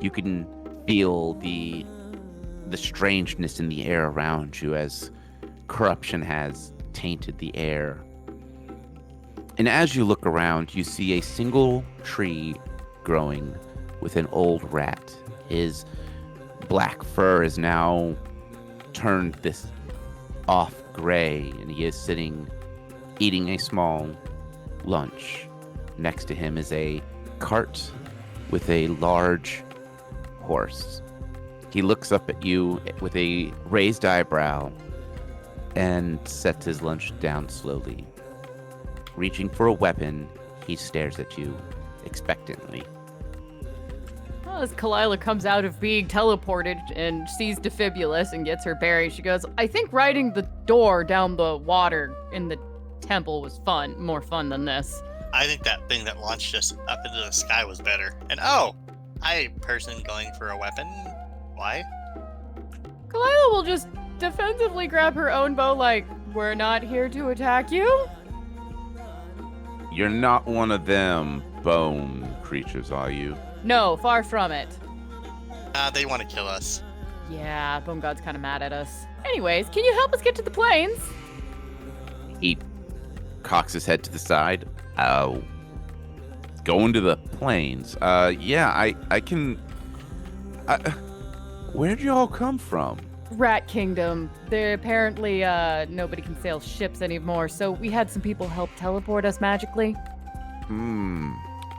You can feel the strangeness in the air around you as corruption has tainted the air. And as you look around, you see a single tree growing with an old rat. His black fur is now turned this off gray, and he is sitting eating a small lunch. Next to him is a cart with a large horse. He looks up at you with a raised eyebrow and sets his lunch down slowly. Reaching for a weapon, he stares at you expectantly. Well, as Kalila comes out of being teleported and sees Defibulus and gets her bearings, she goes, I think riding the door down the water in the temple was more fun than this. I think that thing that launched us up into the sky was better. And person going for a weapon. Why? Kalila will just defensively grab her own bow like, we're not here to attack you. You're not one of them bone creatures, are you? No, far from it. They want to kill us. Yeah, Bone God's kind of mad at us. Anyways, can you help us get to the plains? He cocks his head to the side. Going to the plains. Yeah, I can. Where'd you all come from? Rat Kingdom. There apparently nobody can sail ships anymore, so we had some people help teleport us magically.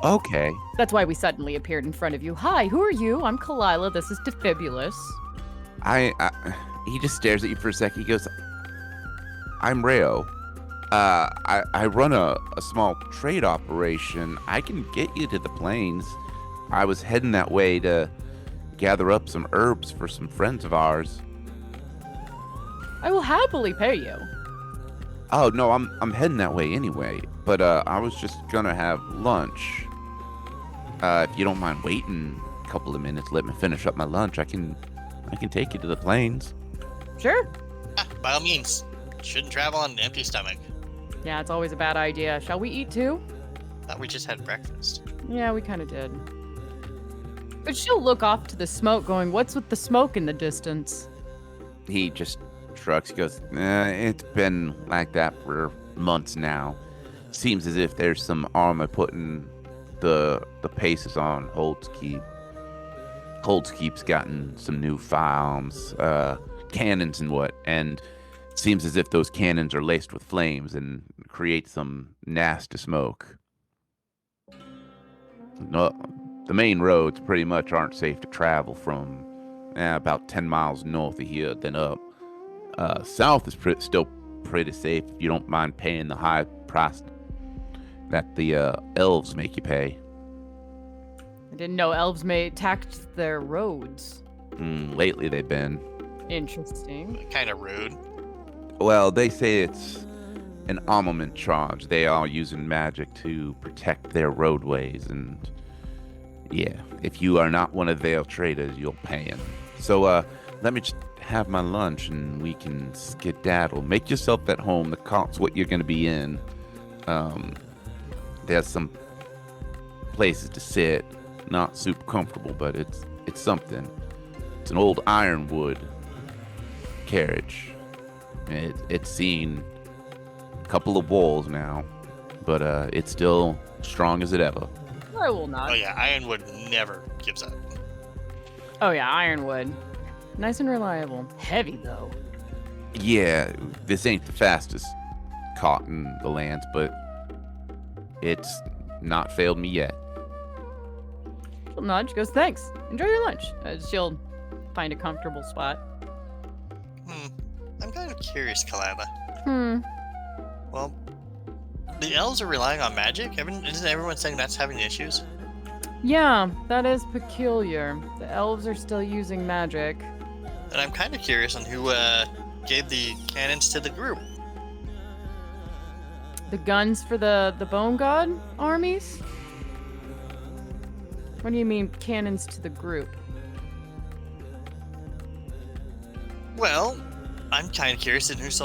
Okay. That's why we suddenly appeared in front of you. Hi, who are you? I'm Kalila. This is Defibulus. He just stares at you for a second. He goes, I'm Rayo. I run a small trade operation. I can get you to the plains. I was heading that way to gather up some herbs for some friends of ours. I will happily pay you. Oh no, I'm heading that way anyway. But I was just gonna have lunch. If you don't mind waiting a couple of minutes, let me finish up my lunch. I can take you to the plains. Sure. By all means, shouldn't travel on an empty stomach. Yeah, it's always a bad idea. Shall we eat too? Thought we just had breakfast. Yeah, we kind of did. But she'll look off to the smoke, what's with the smoke in the distance? He just shrugs. He goes, it's been like that for months now. Seems as if there's some armor putting the paces on Hold's Keep. Hold's Keep's gotten some new firearms, cannons and what, and it seems as if those cannons are laced with flames and create some nasty smoke. No, the main roads pretty much aren't safe to travel from. About 10 miles north of here, then up. South is still pretty safe if you don't mind paying the high price that the elves make you pay. I didn't know elves may tax their roads. Lately they've been. Interesting. Kind of rude. Well, they say it's an armament charge. They are using magic to protect their roadways, and yeah, if you are not one of their traders, you'll pay them. So, let me just have my lunch and we can skedaddle. Make yourself at home. The cart's what you're going to be in. There's some places to sit. Not super comfortable, but it's something. It's an old ironwood carriage. It's seen a couple of walls now, but it's still strong as it ever. I will not. Oh yeah, Ironwood never gives up. Oh yeah, ironwood. Nice and reliable. Heavy though. Yeah, this ain't the fastest caught in the lands, but it's not failed me yet. She'll nod. She goes, thanks. Enjoy your lunch. She'll find a comfortable spot. I'm kind of curious, Kalaba. Well, the elves are relying on magic. Isn't everyone saying that's having issues? Yeah, that is peculiar. The elves are still using magic. And I'm kind of curious on who gave the cannons to the group. The guns for the Bone God armies? What do you mean cannons to the group? Well, I'm kind of curious in who's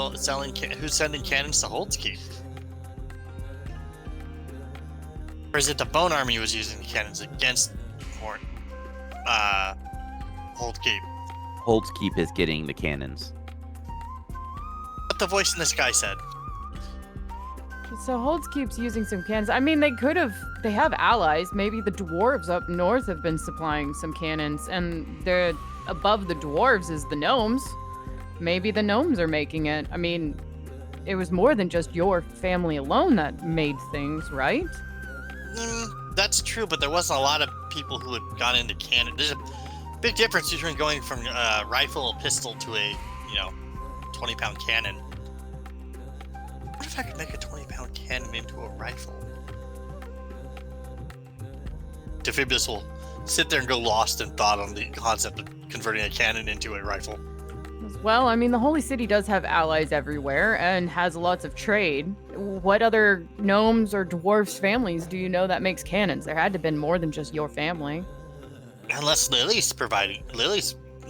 sending cannons to Hold's Keep. Or is it the Bone Army was using the cannons against Hold Keep? Hold's Keep is getting the cannons. What the voice in the sky said. So Holds keeps using some cannons. I mean, they have allies. Maybe the dwarves up north have been supplying some cannons, and they're above the dwarves is the gnomes. Maybe the gnomes are making it. I mean, it was more than just your family alone that made things, right? That's true, but there wasn't a lot of people who had gone into cannon. There's a big difference between going from a rifle, a pistol to a, 20-pound cannon. What if I could make a 20-pound cannon into a rifle? Defibulus will sit there and go lost in thought on the concept of converting a cannon into a rifle. Well, I mean, the Holy City does have allies everywhere and has lots of trade. What other gnomes or dwarves families do you know that makes cannons? There had to have been more than just your family. Unless Lily's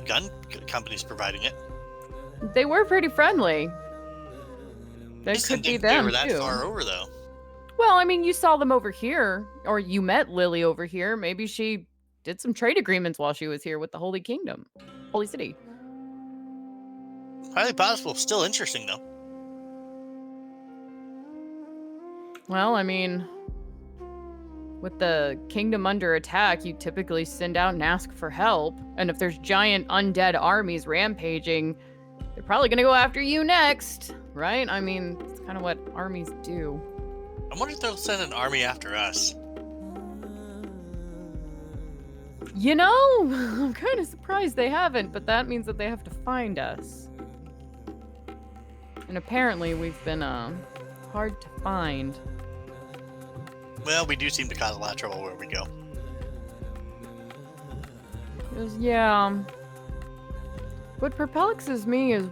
gun company's providing it. They were pretty friendly. That could be them, They were that too. far over, though. Well, I mean, you saw them over here, or you met Lily over here. Maybe she did some trade agreements while she was here with the Holy Kingdom, Holy City. Highly possible. Still interesting, though. Well, I mean, with the kingdom under attack, you typically send out and ask for help. And if there's giant undead armies rampaging, they're probably going to go after you next, right? I mean, it's kind of what armies do. I wonder if they'll send an army after us. You know, I'm kind of surprised they haven't, but that means that they have to find us. And apparently we've been, hard to find. Well, we do seem to cause a lot of trouble where we go. 'Cause, yeah. What perplexes me is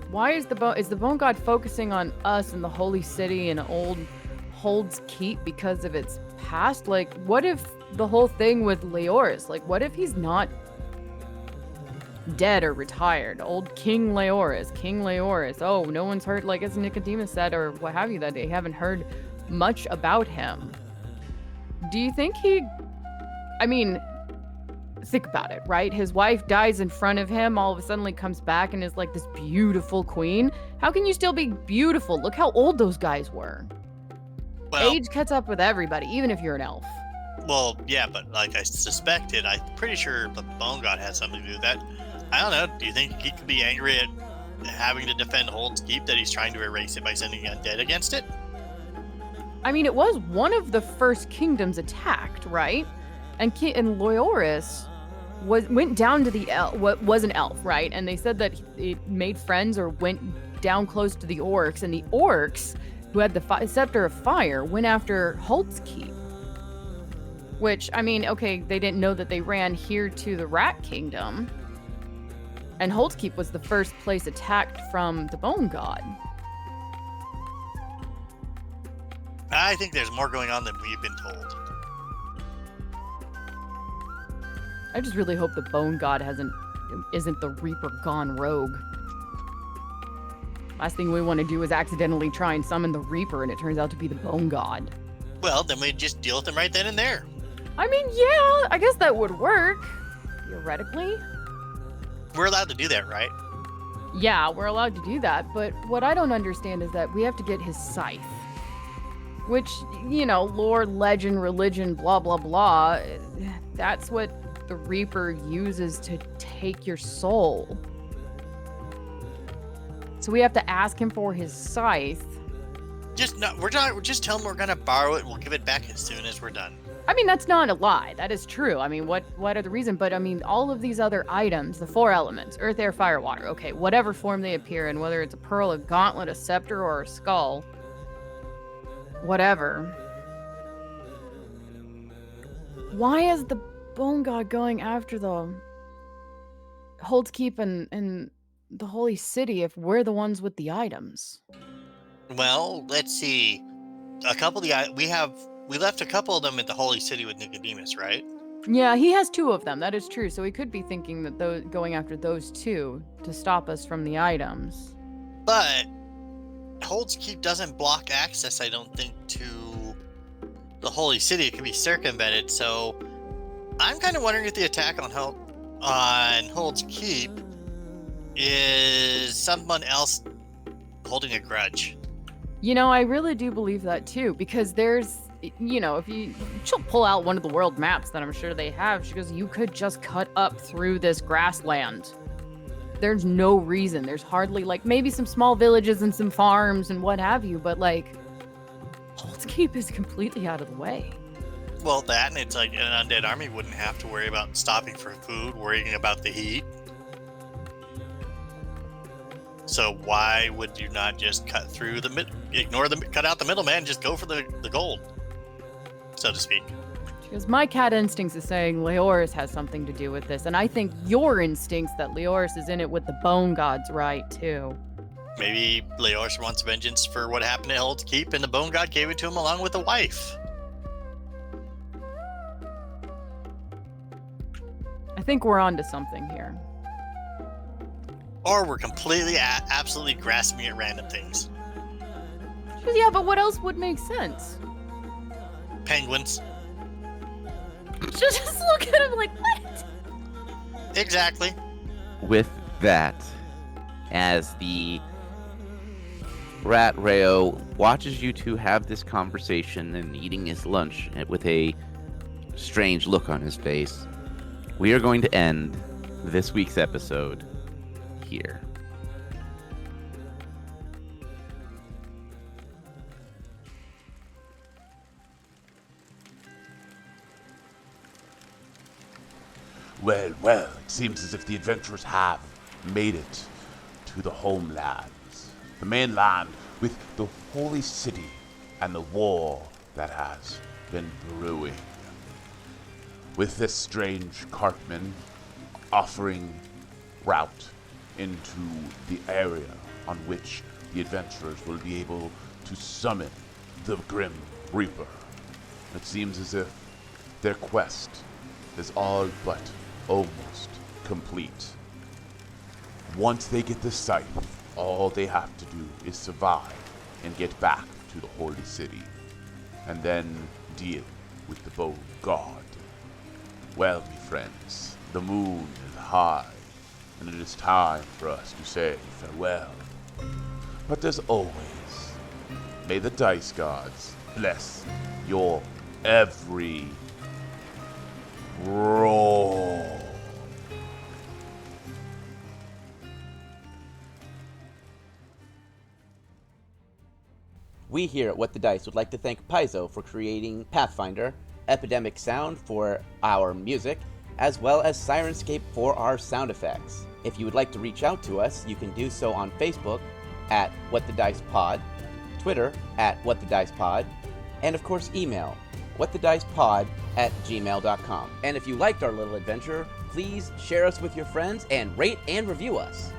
why is the bone god focusing on us and the holy city and old Hold's Keep because of its past? Like, what if the whole thing with Leoris, like, what if he's not dead or retired? Old King Leoris. Oh, no one's heard, like, as Nicodemus said, or what have you, that they haven't heard much about him. Do you think I mean, think about it, right? His wife dies in front of him, all of a sudden comes back and is like this beautiful queen. How can you still be beautiful? Look how old those guys were. Well, Age cuts up with everybody, even if you're an elf. well, yeah, but like I suspected, I'm pretty sure the Bone God has something to do with that. I don't know. Do you think he could be angry at having to defend Hold's Keep, that he's trying to erase it by sending undead against it? I mean, it was one of the first kingdoms attacked, right? And Leoris went down to the what was an elf, right? And they said that it made friends or went down close to the orcs, and the orcs, who had the scepter of fire, went after Holt's Keep. Which, I mean, okay, they didn't know that they ran here to the Rat Kingdom, and Holt's Keep was the first place attacked from the Bone God. I think there's more going on than we've been told. I just really hope the Bone God isn't the Reaper gone rogue. Last thing we want to do is accidentally try and summon the Reaper, and it turns out to be the Bone God. Well, then we just deal with him right then and there. I mean, yeah, I guess that would work, theoretically. We're allowed to do that, right? Yeah, we're allowed to do that, but what I don't understand is that we have to get his scythe. Which, you know, lore, legend, religion, blah, blah, blah. That's what the Reaper uses to take your soul. So we have to ask him for his scythe. Just tell him we're gonna borrow it and we'll give it back as soon as we're done. I mean, that's not a lie. That is true. I mean, what are the reason? But I mean, all of these other items, the 4 elements, earth, air, fire, water, okay, whatever form they appear in, whether it's a pearl, a gauntlet, a scepter, or a skull, whatever. Why is the Bone God going after the Hold's Keep and the Holy City if we're the ones with the items? Well, let's see. We left a couple of them at the Holy City with Nicodemus, right? Yeah, he has 2 of them. That is true. So he could be thinking that going after those 2 to stop us from the items. But Hold's Keep doesn't block access, I don't think, to the Holy City. It can be circumvented. So I'm kind of wondering if the attack on Hold's Keep is someone else holding a grudge. You know, I really do believe that too, because there's, you know, she'll pull out one of the world maps that I'm sure they have. She goes, you could just cut up through this grassland. There's no reason. There's hardly, like, maybe some small villages and some farms and what have you, but, like, Hold's Keep is completely out of the way. Well, that, and it's like an undead army wouldn't have to worry about stopping for food, worrying about the heat. So why would you not just cut out the middleman, just go for the gold, so to speak? Because my cat instincts is saying Leoris has something to do with this, and I think your instincts that Leoris is in it with the Bone God's right, too. Maybe Leoris wants vengeance for what happened at Hold's Keep, and the Bone God gave it to him along with the wife. I think we're onto something here. Or we're completely, absolutely grasping at random things. Yeah, but what else would make sense? Penguins. Just look at him like, what? Exactly. With that, as the Rat Rayo watches you two have this conversation and eating his lunch with a strange look on his face, we are going to end this week's episode here. Well, well, it seems as if the adventurers have made it to the Homelands, the mainland with the holy city and the war that has been brewing. With this strange cartman offering route into the area on which the adventurers will be able to summon the Grim Reaper. It seems as if their quest is all but almost complete. Once they get the scythe, all they have to do is survive and get back to the holy city, and then deal with the bold god. Well, me friends, the moon is high, and it is time for us to say farewell. But as always, may the dice gods bless your every roll. We here at What the Dice would like to thank Paizo for creating Pathfinder, Epidemic Sound for our music, as well as Sirenscape for our sound effects. If you would like to reach out to us, you can do so on Facebook at What the Dice Pod, Twitter at What the Dice Pod, and of course email whatthedicepod@gmail.com. And if you liked our little adventure, please share us with your friends and rate and review us.